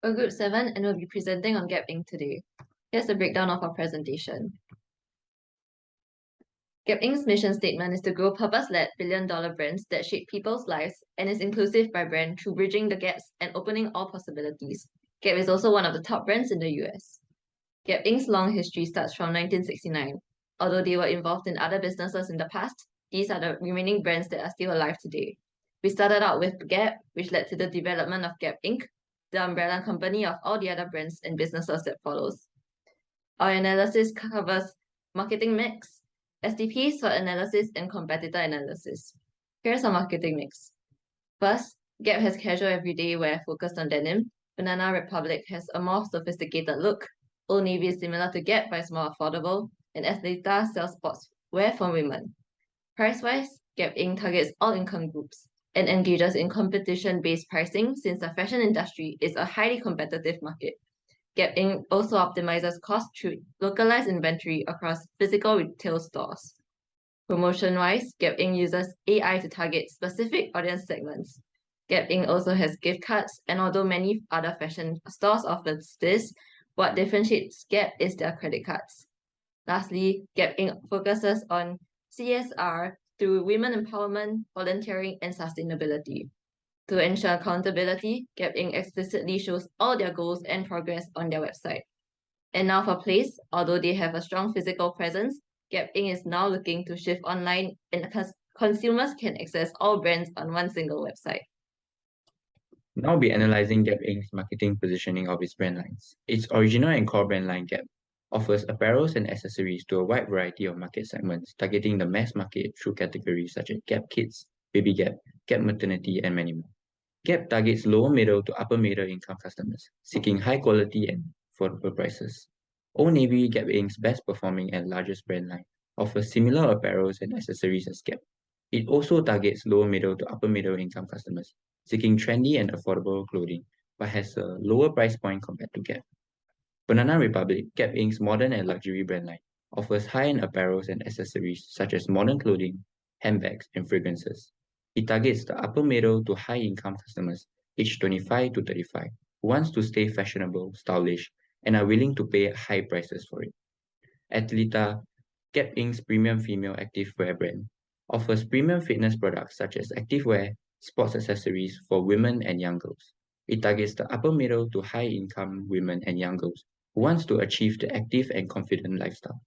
We're Group 7 and we'll be presenting on Gap Inc. today. Here's a breakdown of our presentation. Gap Inc.'s mission statement is to grow purpose-led billion-dollar brands that shape people's lives and is inclusive by brand through bridging the gaps and opening all possibilities. Gap is also one of the top brands in the US. Gap Inc.'s long history starts from 1969. Although they were involved in other businesses in the past, these are the remaining brands that are still alive today. We started out with Gap, which led to the development of Gap Inc., the umbrella company of all the other brands and businesses that follows. Our analysis covers marketing mix, STPs for analysis, and competitor analysis. Here's our marketing mix. First, Gap has casual everyday wear focused on denim. Banana Republic has a more sophisticated look. Old Navy is similar to Gap but is more affordable. And Athleta sells sportswear for women. Price-wise, Gap Inc. targets all income groups and engages in competition-based pricing since the fashion industry is a highly competitive market. Gap Inc. also optimizes cost through localized inventory across physical retail stores. Promotion-wise, Gap Inc. uses AI to target specific audience segments. Gap Inc. also has gift cards, and although many other fashion stores offer this, what differentiates Gap is their credit cards. Lastly, Gap Inc. focuses on CSR through women empowerment, volunteering, and sustainability. To ensure accountability, Gap Inc. explicitly shows all their goals and progress on their website. And now for Place, although they have a strong physical presence, Gap Inc. is now looking to shift online and consumers can access all brands on one single website. Now we'll be analyzing Gap Inc.'s marketing positioning of its brand lines. Its original and core brand line Gap offers apparels and accessories to a wide variety of market segments, targeting the mass market through categories such as Gap Kids, Baby Gap, Gap Maternity, and many more. Gap targets lower middle to upper middle income customers, seeking high quality and affordable prices. Old Navy, Gap Inc.'s best performing and largest brand line, offers similar apparels and accessories as Gap. It also targets lower middle to upper middle income customers, seeking trendy and affordable clothing, but has a lower price point compared to Gap. Banana Republic, Gap Inc.'s modern and luxury brand line, offers high-end apparels and accessories such as modern clothing, handbags, and fragrances. It targets the upper middle to high-income customers aged 25 to 35 who wants to stay fashionable, stylish, and are willing to pay high prices for it. Athleta, Gap Inc.'s premium female activewear brand, offers premium fitness products such as activewear, sports accessories for women and young girls. It targets the upper middle to high-income women and young girls who wants to achieve the active and confident lifestyle.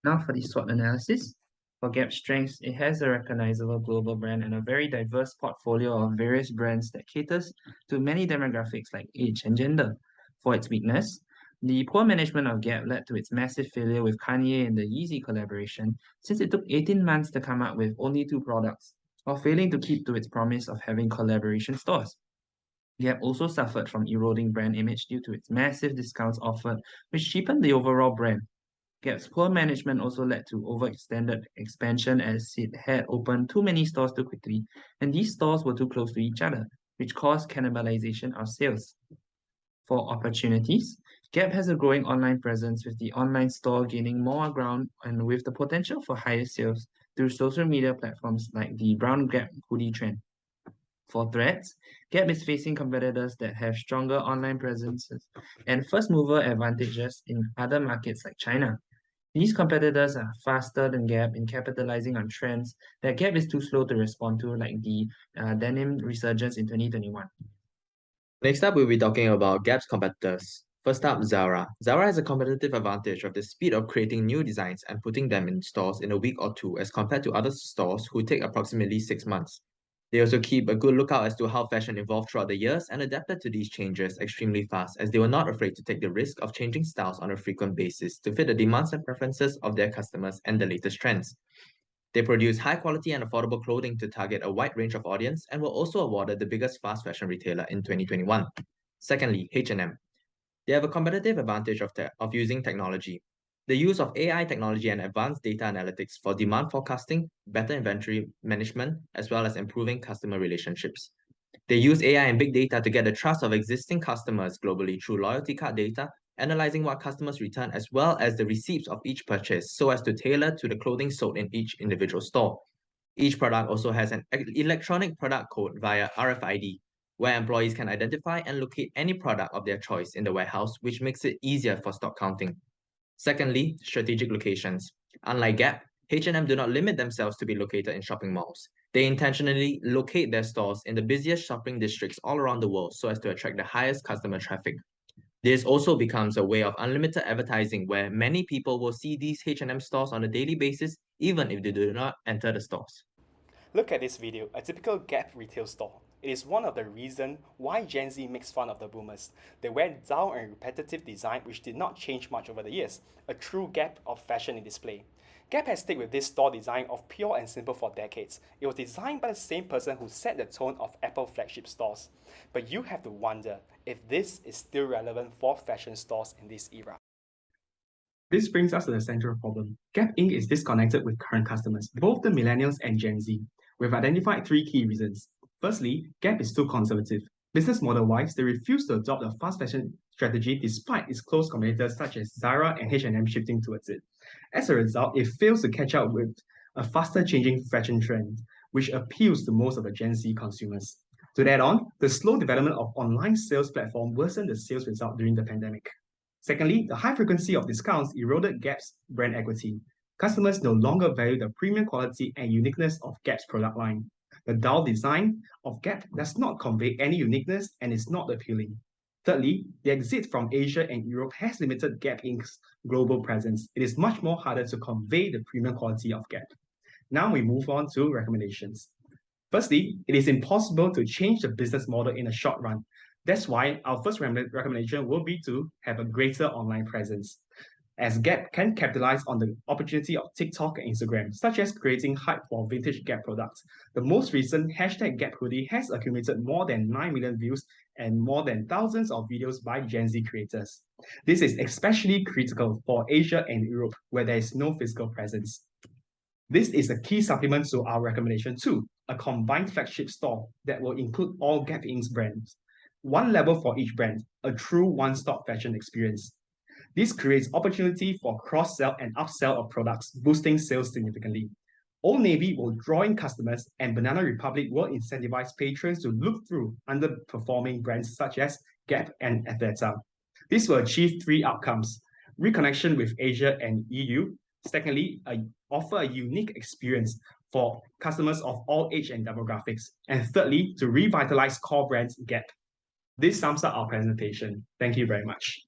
Now for the SWOT analysis. For Gap's strengths, it has a recognizable global brand and a very diverse portfolio of various brands that caters to many demographics like age and gender. For its weakness, the poor management of Gap led to its massive failure with Kanye in the Yeezy collaboration, since it took 18 months to come up with only 2 products, while failing to keep to its promise of having collaboration stores. Gap also suffered from eroding brand image due to its massive discounts offered, which cheapened the overall brand. Gap's poor management also led to overextended expansion as it had opened too many stores too quickly, and these stores were too close to each other, which caused cannibalization of sales. For opportunities, Gap has a growing online presence with the online store gaining more ground and with the potential for higher sales through social media platforms like the Brown Gap hoodie trend. For threats, Gap is facing competitors that have stronger online presences and first mover advantages in other markets like China. These competitors are faster than Gap in capitalizing on trends that Gap is too slow to respond to, like the denim resurgence in 2021. Next up, we'll be talking about Gap's competitors. First up, Zara. Zara has a competitive advantage of the speed of creating new designs and putting them in stores in a week or two as compared to other stores who take approximately 6 months. They also keep a good lookout as to how fashion evolved throughout the years and adapted to these changes extremely fast, as they were not afraid to take the risk of changing styles on a frequent basis to fit the demands and preferences of their customers and the latest trends. They produce high quality and affordable clothing to target a wide range of audience and were also awarded the biggest fast fashion retailer in 2021. Secondly, H&M. They have a competitive advantage of using technology. The use of AI technology and advanced data analytics for demand forecasting, better inventory management, as well as improving customer relationships. They use AI and big data to get the trust of existing customers globally through loyalty card data, analyzing what customers return as well as the receipts of each purchase so as to tailor to the clothing sold in each individual store. Each product also has an electronic product code via RFID, where employees can identify and locate any product of their choice in the warehouse, which makes it easier for stock counting. Secondly, strategic locations. Unlike Gap, H&M do not limit themselves to be located in shopping malls. They intentionally locate their stores in the busiest shopping districts all around the world so as to attract the highest customer traffic. This also becomes a way of unlimited advertising where many people will see these H&M stores on a daily basis even if they do not enter the stores. Look at this video, a typical Gap retail store. It is one of the reasons why Gen Z makes fun of the boomers. They wear dull and repetitive design which did not change much over the years, a true Gap of fashion in display. Gap has stayed with this store design of pure and simple for decades. It was designed by the same person who set the tone of Apple flagship stores. But you have to wonder if this is still relevant for fashion stores in this era. This brings us to the central problem. Gap Inc. is disconnected with current customers, both the millennials and Gen Z. We've identified three key reasons. Firstly, Gap is too conservative. Business model-wise, they refuse to adopt a fast fashion strategy despite its close competitors such as Zara and H&M shifting towards it. As a result, it fails to catch up with a faster changing fashion trend, which appeals to most of the Gen Z consumers. To add on, the slow development of online sales platform worsened the sales result during the pandemic. Secondly, the high frequency of discounts eroded Gap's brand equity. Customers no longer value the premium quality and uniqueness of Gap's product line. The dull design of Gap does not convey any uniqueness and is not appealing. Thirdly, the exit from Asia and Europe has limited Gap Inc.'s global presence. It is much more harder to convey the premium quality of Gap. Now we move on to recommendations. Firstly, it is impossible to change the business model in a short run. That's why our first recommendation will be to have a greater online presence, as Gap can capitalize on the opportunity of TikTok and Instagram, such as creating hype for vintage Gap products. The most recent #Gap hoodie has accumulated more than 9 million views and more than thousands of videos by Gen Z creators. This is especially critical for Asia and Europe, where there is no physical presence. This is a key supplement to our recommendation too, a combined flagship store that will include all Gap Inc.'s brands. One level for each brand, a true one-stop fashion experience. This creates opportunity for cross-sell and upsell of products, boosting sales significantly. Old Navy will draw in customers and Banana Republic will incentivize patrons to look through underperforming brands such as Gap and Athleta. This will achieve three outcomes: reconnection with Asia and EU. Secondly, offer a unique experience for customers of all age and demographics. And thirdly, to revitalize core brands Gap. This sums up our presentation. Thank you very much.